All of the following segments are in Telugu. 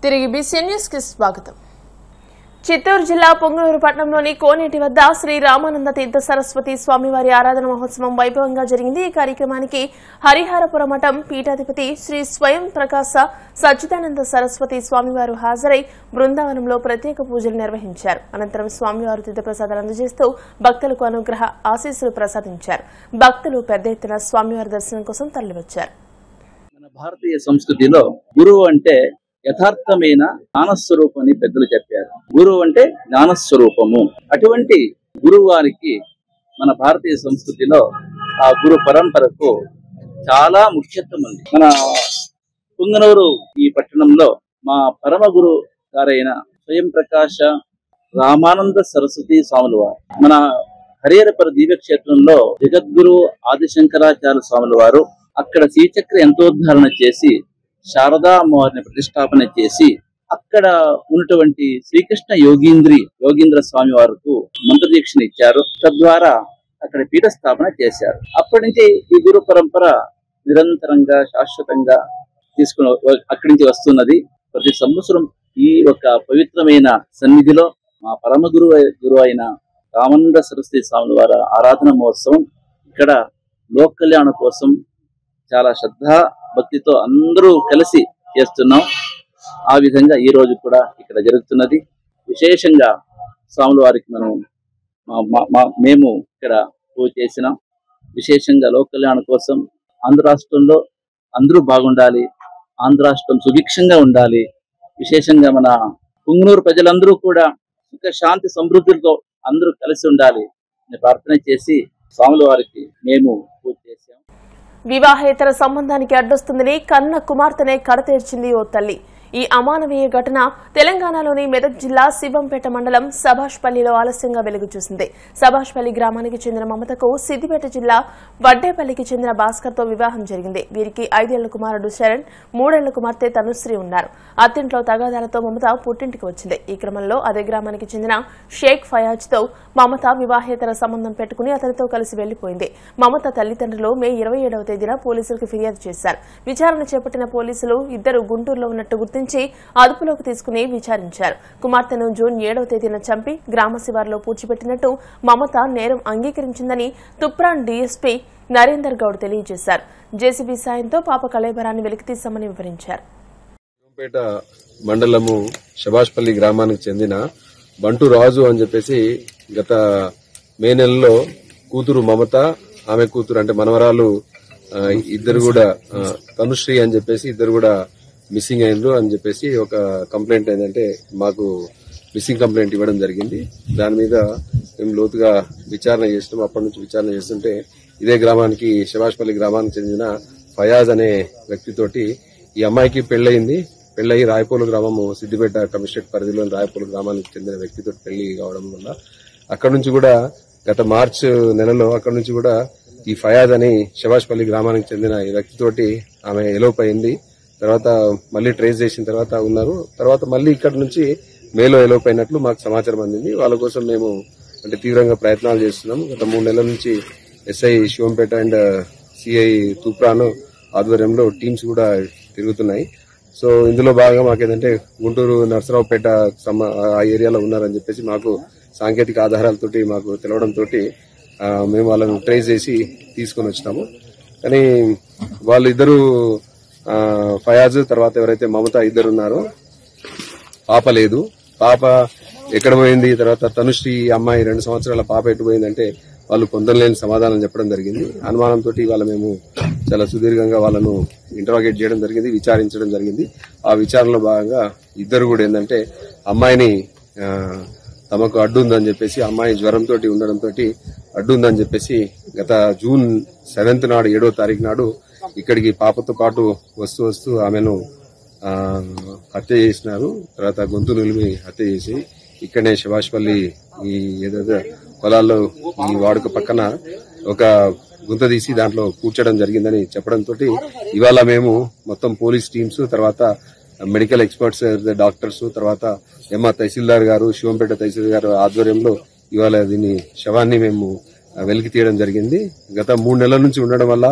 తిరిగి బీసీఎన్ న్యూస్ కి స్వాగతం. చిత్తూరు జిల్లా పొంగనూరు పట్టణంలోని కోనేటి వద్ద శ్రీ రామానంద తీర్థ సరస్వతి స్వామివారి ఆరాధన మహోత్సవం వైభవంగా జరిగింది. ఈ కార్యక్రమానికి హరిహరపుర మఠం పీఠాధిపతి శ్రీ స్వయం ప్రకాశ సచ్చిదానంద సరస్వతి స్వామివారు హాజరై బృందావనంలో ప్రత్యేక పూజలు నిర్వహించారు. అనంతరం స్వామివారు తీర్థప్రసాదాలు అందజేస్తూ భక్తులకు అనుగ్రహ ఆశీస్సులు ప్రసాదించారు. భక్తులు పెద్ద ఎత్తున స్వామివారి దర్శనం కోసం తరలివచ్చారు. మన భారతీయ సంస్కృతిలో గురువు అంటే యథార్థమైన జ్ఞానస్వరూపం అని పెద్దలు చెప్పారు. గురువు అంటే జ్ఞానస్వరూపము. అటువంటి గురువు వారికి మన భారతీయ సంస్కృతిలో ఆ గురు పరంపరకు చాలా ముఖ్యత్వం ఉంది. మన పుంగనూరు ఈ పట్టణంలో మా పరమ గురు గారైన స్వయం ప్రకాశ రామానంద సరస్వతి స్వాముల వారు, మన హరిహరపుర దివ్యక్షేత్రంలో జగద్గురు ఆదిశంకరాచార్య స్వాముల వారు అక్కడ శ్రీచక్ర యంత్రోద్ధారణ చేసి శారదా అమ్మవారిని ప్రతిష్టాపన చేసి అక్కడ ఉన్నటువంటి శ్రీకృష్ణ యోగీంద్ర స్వామి వారికి మంత్రదీక్షణ ఇచ్చారు. తద్వారా అక్కడ పీఠ స్థాపన చేశారు. అప్పటి నుంచి ఈ గురు పరంపర నిరంతరంగా శాశ్వతంగా తీసుకుని అక్కడి నుంచి వస్తున్నది. ప్రతి సంవత్సరం ఈ ఒక పవిత్రమైన సన్నిధిలో మా పరమ గురువు అయిన రామానంద సరస్వతి స్వాముల వారి ఆరాధన మహోత్సవం ఇక్కడ లోక కళ్యాణ కోసం చాలా శ్రద్ధా భక్తితో అందరూ కలిసి చేస్తున్నాం. ఆ విధంగా ఈ రోజు కూడా ఇక్కడ జరుగుతున్నది. విశేషంగా స్వాముల వారికి మేము ఇక్కడ పూజ చేసినాం. విశేషంగా లోక కళ్యాణ కోసం ఆంధ్ర రాష్ట్రంలో అందరూ బాగుండాలి, ఆంధ్ర రాష్ట్రం సుభిక్షంగా ఉండాలి, విశేషంగా మన పుంగనూరు ప్రజలందరూ కూడా సుఖ శాంతి సమృద్ధులతో అందరూ కలిసి ఉండాలి అని ప్రార్థన చేసి స్వాముల వారికి మేము పూజ చేశాం. వివాహేతర సంబంధానికి అడ్డొస్తుందని కన్న కుమార్తెనే కడతీర్చింది ఓ తల్లి. ఈ అమానవీయ ఘటన తెలంగాణలోని మెదక్ జిల్లా శివంపేట మండలం సభాష్పల్లిలో ఆలస్యంగా వెలుగు చూసింది. సభాష్పల్లి గ్రామానికి చెందిన మమతకు సిద్దిపేట జిల్లా వడ్డేపల్లికి చెందిన భాస్కర్ తో వివాహం జరిగింది. వీరికి 5 ఏళ్ల కుమారుడు శరణ్, 3 ఏళ్ల కుమార్తె తనుశ్రీ ఉన్నారు. అత్తింట్లో తగాదాలతో మమత పుట్టింటికి వచ్చింది. ఈ క్రమంలో అదే గ్రామానికి చెందిన షేక్ ఫయాజ్ తో మమత వివాహేతర సంబంధం పెట్టుకుని అతనితో కలిసి వెళ్లిపోయింది. మమత తల్లిదండ్రులు మే 27వ తేదీన పోలీసులకు ఫిర్యాదు చేశారు. విచారణ చేపట్టిన పోలీసులు ఇద్దరు గుంటూరులో ఉన్నట్టు గుర్తించి అదుపులోకి తీసుకుని విచారించారు. కుమార్తెను జూన్ 7వ తేదీన చంపి గ్రామ శివారులో పూడ్చిపెట్టినట్టు మమత నేరం అంగీకరించిందని తుప్రాన్ డీఎస్పీ నరేందర్ గౌడ్ తెలియజేశారు. జేసీబీ సాయంతో పాప కళేబరాన్ని వెలికితీశామని వివరించారు. శివంపేట మండలము శభాష్పల్లి గ్రామానికి చెందిన బంటు రాజు అని చెప్పేసి గత మే నెలలో కూతురు మమత, ఆమె కూతురు అంటే మనవరాలు ఇద్దరు కూడా తనుశ్రీ అని చెప్పేసి ఇద్దరు కూడా మిస్సింగ్ అయినరు అని చెప్పేసి ఒక కంప్లైంట్ ఏంటంటే మాకు మిస్సింగ్ కంప్లైంట్ ఇవ్వడం జరిగింది. దాని మీద మేము లోతుగా విచారణ చేస్తాం. అప్పటి నుంచి విచారణ చేస్తుంటే ఇదే గ్రామానికి శభాష్పల్లి గ్రామానికి చెందిన ఫయాజ్ అనే వ్యక్తితోటి ఈ అమ్మాయికి పెళ్లయింది. పెళ్లయి రాయపోలు గ్రామము సిద్దిపేట కమిషనరేట్ పరిధిలోని రాయపోలు గ్రామానికి చెందిన వ్యక్తితో పెళ్లి కావడం వల్ల అక్కడి నుంచి కూడా గత మార్చి నెలలో అక్కడి నుంచి కూడా ఈ ఫయాజ్ అని శభాష్పల్లి గ్రామానికి చెందిన ఈ వ్యక్తితోటి ఆమె ఎలోప్ అయింది. తర్వాత మళ్ళీ ట్రేస్ చేసిన తర్వాత ఉన్నారు. తర్వాత మళ్ళీ ఇక్కడ నుంచి మేలో ఎలోప్ అయినట్లు మాకు సమాచారం అందింది. వాళ్ళ కోసం మేము అంటే తీవ్రంగా ప్రయత్నాలు చేస్తున్నాం. గత 3 నెలల నుంచి SI Shivampet and CI Toopran ఆధ్వర్యంలో టీమ్స్ కూడా తిరుగుతున్నాయి. సో ఇందులో భాగంగా మాకేంటంటే గుంటూరు నర్సరావుపేట ఆ ఏరియాలో ఉన్నారని చెప్పేసి మాకు సాంకేతిక ఆధారాలతోటి మాకు తెలవడంతో మేము వాళ్ళను ట్రేస్ చేసి తీసుకొని వచ్చినాము. కానీ వాళ్ళిద్దరూ ఫయాజ్ తర్వాత ఎవరైతే మమత ఇద్దరు ఉన్నారో పాప లేదు. పాప ఎక్కడ పోయింది, తర్వాత తనుశ్రీ అమ్మాయి 2 సంవత్సరాల పాప ఎటు పోయిందంటే వాళ్ళు పొందలేని సమాధానం చెప్పడం జరిగింది. అనుమానంతో ఇవాళ మేము చాలా సుదీర్ఘంగా వాళ్ళను ఇంటరాగేట్ చేయడం జరిగింది, విచారించడం జరిగింది. ఆ విచారణలో భాగంగా ఇద్దరు కూడా ఏంటంటే అమ్మాయిని తమకు అడ్డుందని చెప్పేసి, అమ్మాయి జ్వరంతో ఉండడంతో అడ్డుందని చెప్పేసి గత జూన్ 7th నాడు 7వ తారీఖు నాడు ఇక్కడికి పాపతో పాటు వస్తూ ఆమెను హత్య చేసినారు. తర్వాత గొంతు నిలిమి హత్య చేసి ఇక్కడనే శభాష్పల్లి ఈ ఏదైతే పొలాల్లో ఈ వాడుక పక్కన ఒక గుంత తీసి దాంట్లో కూర్చడం జరిగిందని చెప్పడంతో ఇవాళ మేము మొత్తం పోలీస్ టీమ్స్, తర్వాత మెడికల్ ఎక్స్పర్ట్స్, డాక్టర్స్, తర్వాత తహసీల్దార్ గారు, శివంపేట తహసీల్దార్ గారు ఆధ్వర్యంలో ఇవాళ దీన్ని శవాన్ని మేము వెలికి తీయడం జరిగింది. గత 3 నెలల నుంచి ఉండడం వల్ల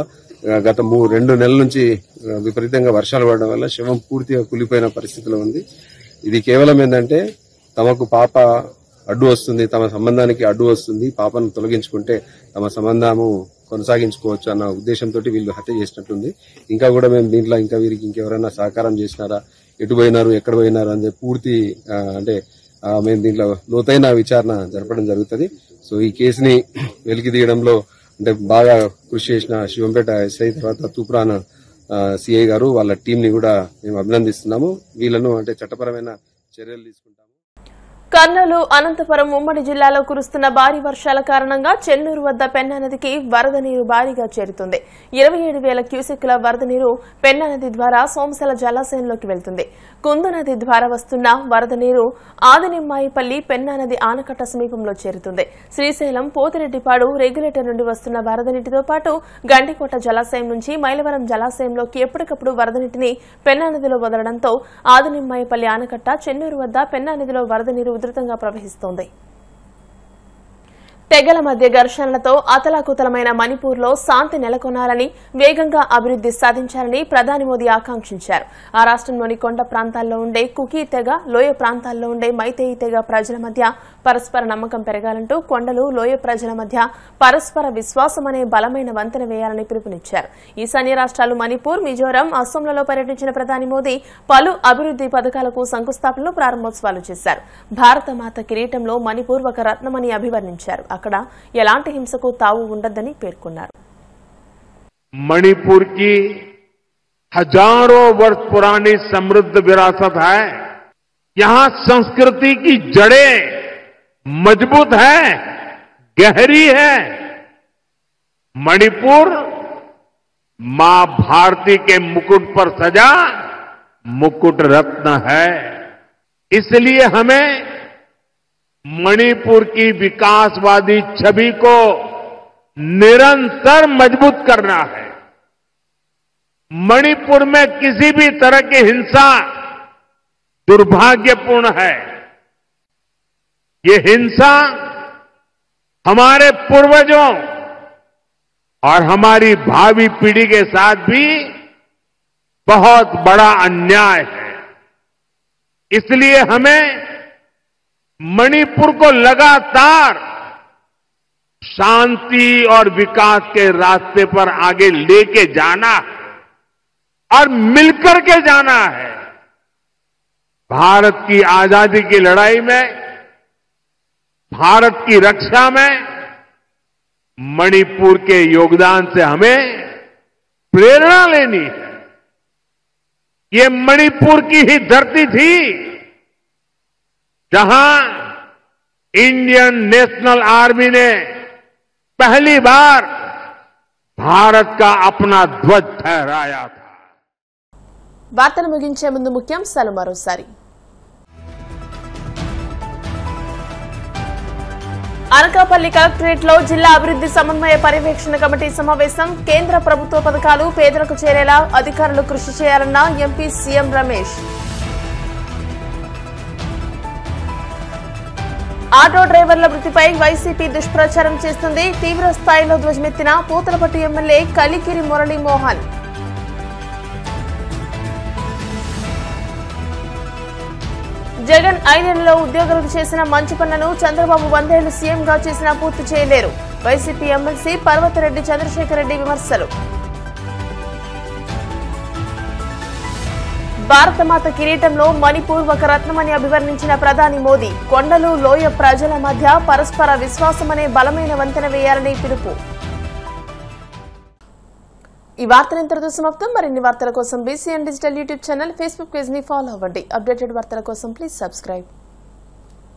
గత 2 నెలల నుంచి విపరీతంగా వర్షాలు పడడం వల్ల శవం పూర్తిగా కూలిపోయిన పరిస్థితిలో ఉంది. ఇది కేవలం ఏంటంటే తమకు పాప అడ్డు వస్తుంది, తమ సంబంధానికి అడ్డు వస్తుంది, పాపను తొలగించుకుంటే తమ సంబంధము కొనసాగించుకోవచ్చు అన్న ఉద్దేశంతో వీళ్ళు హత్య చేసినట్టుంది. ఇంకా కూడా మేము దీంట్లో ఇంకా వీరికి ఇంకెవరైనా సహకారం చేసినారా, ఎటు పోయినారు, ఎక్కడ పోయినారు అని పూర్తి అంటే మేము దీంట్లో లోతైన విచారణ జరపడం జరుగుతుంది. సో ఈ కేసుని వెలికి తీయడంలో అంటే బాగా కృషి చేసిన శివంపేట ఎస్ఐ తర్వాత తూప్రాన్ సిఐ గారు వాళ్ళ టీం ని కూడా మేము అభినందిస్తున్నాము. వీళ్ళను అంటే చట్టపరమైన చర్యలు తీసుకుంటాము. కర్నూలు, అనంతపురం ఉమ్మడి జిల్లాలో కురుస్తున్న భారీ వర్షాల కారణంగా చెన్నూరు వద్ద పెన్నా నదికి వరద నీరు భారీగా చేరుతుంది. 27,000 క్యూసెక్కుల వరద నీరు పెన్నా నది ద్వారా సోమశల జలాశయంలోకి వెళ్తుంది. కుందు నది ద్వారా వస్తున్న వరద నీరు ఆదినిమ్మాయిపల్లి పెన్నా నది ఆనకట్ట సమీపంలో చేరుతుంది. శ్రీశైలం, పోతిరెడ్డిపాడు రెగ్యులేటర్ నుండి వస్తున్న వరద నీటితో పాటు గండికోట జలాశయం నుంచి మైలవరం జలాశయంలోకి ఎప్పటికప్పుడు వరద నీటిని పెన్నా నదిలో వదలడంతో ఆదినిమ్మాయిపల్లి ఆనకట్ట, చెన్నూరు వద్ద పెన్నా నదిలో వరద నీరు ఉధృతంగా ప్రవహిస్తోంది. తెగల మధ్య ఘర్షణలతో అతలాకుతలమైన మణిపూర్లో శాంతి నెలకొనాలని, వేగంగా అభివృద్ది సాధించాలని ప్రధాని మోదీ ఆకాంక్షించారు. ఆ రాష్ట్రంలోని కొండ ప్రాంతాల్లో ఉండే కుకీ తెగ, లోయ ప్రాంతాల్లో ఉండే మైతేయి తెగ ప్రజల మధ్య పరస్పర నమ్మకం పెరగాలంటూ కొండలు, లోయ ప్రజల మధ్య పరస్పర విశ్వాసం అనే బలమైన వంతెన వేయాలని పిలుపునిచ్చారు. ఈశాన్య రాష్ట్రాలు మణిపూర్, మిజోరాం, అస్సోంలలో పర్యటించిన ప్రధాని మోదీ పలు అభివృద్ది పథకాలకు శంకుస్థాపనలు, ప్రారంభోత్సవాలు చేశారు. భారతమాత కిరీటంలో మణిపూర్ ఒక రత్నమని అభివర్ణించారు. అక్కడ ఎలాంటి హింసకు తావు ఉండదని పేర్కొన్నారు. मणिपुर की हजारों वर्ष पुरानी समृद्ध विरासत है. यहां संस्कृति की जड़ें मजबूत है, गहरी है. मणिपुर मां भारती के मुकुट पर सजा मुकुट रत्न है. इसलिए हमें मणिपुर की विकासवादी छवि को निरंतर मजबूत करना है. मणिपुर में किसी भी तरह की हिंसा दुर्भाग्यपूर्ण है. ये हिंसा हमारे पूर्वजों और हमारी भावी पीढ़ी के साथ भी बहुत बड़ा अन्याय है. इसलिए हमें मणिपुर को लगातार शांति और विकास के रास्ते पर आगे लेके जाना है और मिलकर के जाना है. भारत की आजादी की लड़ाई में, भारत की रक्षा में मणिपुर के योगदान से हमें प्रेरणा लेनी है. ये मणिपुर की ही धरती थी जहां इंडियन नेशनल आर्मी ने पहली बार भारत का अपना ध्वज फहराया था. వార్తలు ముగించే ముందు ముఖ్యాంశాలు మరోసారి. అనకాపల్లి కలెక్టరేట్ లో జిల్లా అభివృద్ది సమన్వయ పర్యవేక్షణ కమిటీ సమావేశం. కేంద్ర ప్రభుత్వ పథకాలు పేదలకు చేరేలా అధికారులు కృషి చేయాలన్న ఎంపీ సీఎం రమేష్. ఆటో డ్రైవర్ల మృతిపై వైసీపీ దుష్ప్రచారం చేస్తుంది. తీవ్ర స్థాయిలో ధ్వజమెత్తిన పూతలపట్టు ఎమ్మెల్యే కలికిరి మురళీమోహన్. జగన్ 5 ఏళ్లలో ఉద్యోగులకు చేసిన మంచి పనులను చంద్రబాబు 100 ఏళ్లు సీఎంగా చేసినా పూర్తి చేయలేరు. వైసీపీ ఎమ్మెల్సీ పర్వతరెడ్డి చంద్రశేఖర్ రెడ్డి విమర్శలు. భారతమాత కిరీటంలో మణిపూర్ ఒక రత్నమని అభివర్ణించిన ప్రధాని మోదీ కొండలు, లోయ ప్రజల మధ్య పరస్పర విశ్వాసమనే బలమైన వంతెన వేయాలని పిలుపు. ఈ వార్తలు ఇంతటితో సమాప్తం. మరిన్ని వార్తల కోసం BCN digital YouTube channel, Facebook page ని ఫాలో అవ్వండి. అప్డేటెడ్ వార్తల కోసం ప్లీజ్ సబ్స్క్రైబ్.